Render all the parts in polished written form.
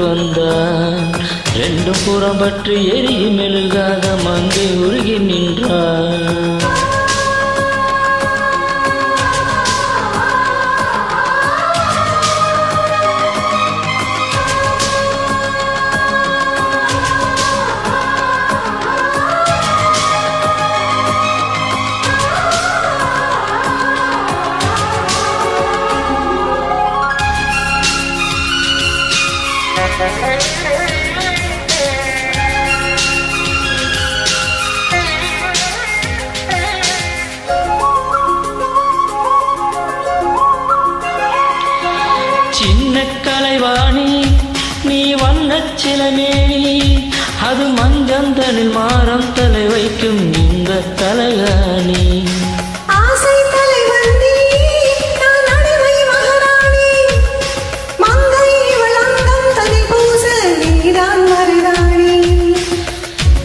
அருகில் வந்தான். ரெண்டும் புறம் பற்றி எரியும் மெழுகாக மங்கை உருகி நின்றான். சின்ன கலைவாணி நீ வண்ணச் சிலமேனி, அது மஞ்சந்தனில் மாறம் தலை வைக்கும் இந்த கலையாணி. ஆசை தலைவந்தி நான் அடிமை மகாராணி, மங்கை வளர்ந்தம் தனி பூச நீதான் மருதாணி.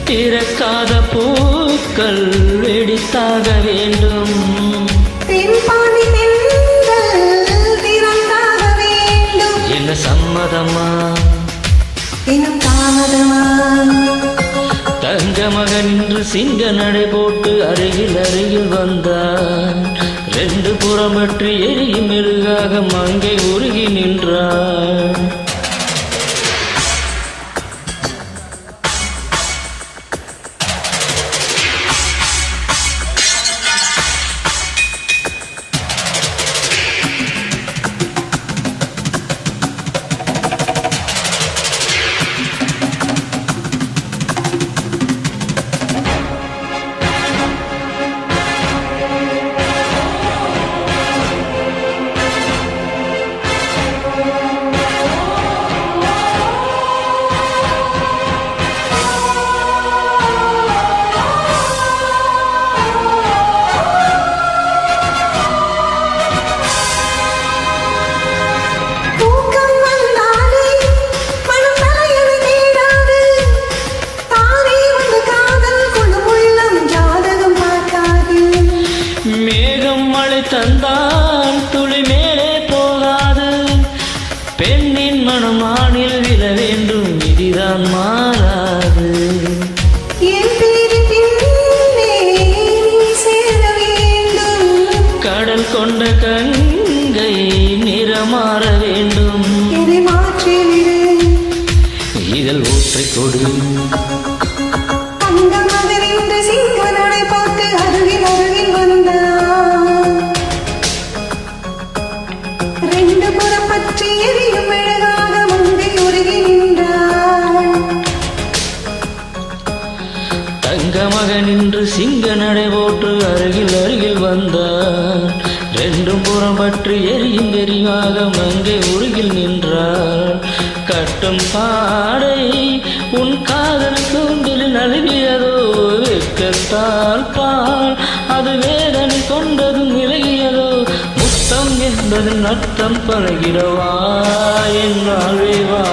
திறக்காத பூக்கள் வெடித்தாக வேண்டும், தென்பாண்டி தென்றல் திறந்தாக வேண்டும். என்ன சம்மதமா தினம் தாமதமா? தங்க மகன் என்று சிங்க நடை போட்டு அருகில் அருகில் வந்தான். ரெண்டு புறமற்றி எரியும் மெழுகாக மங்கை உருகி நின்றான். தந்தான் துளி மேலே போகாது, பெண்ணின் மனம் ஆணில் விழ வேண்டும், இதுதான் மாறாது. கடல் கொண்ட கங்கை நிறமாற வேண்டும், இதில் ஊற்றை கொடு. தங்க மகன் என்று சிங்க நடை போட்டு அருகில் அருகில் வந்தான். ரெண்டும் புறம் பற்றி எரியும் எரிவாக மங்கை உருகில் நின்றாள். கட்டும் பாடை உன் காதல் கூந்தலில் நழுவியதோ, வெட்கத்தால் பால் அது வேதனை கொண்டதும் விலகியதோ, முத்தம் என்பது நத்தம் பழகிறவா என் வாழ்வே வா.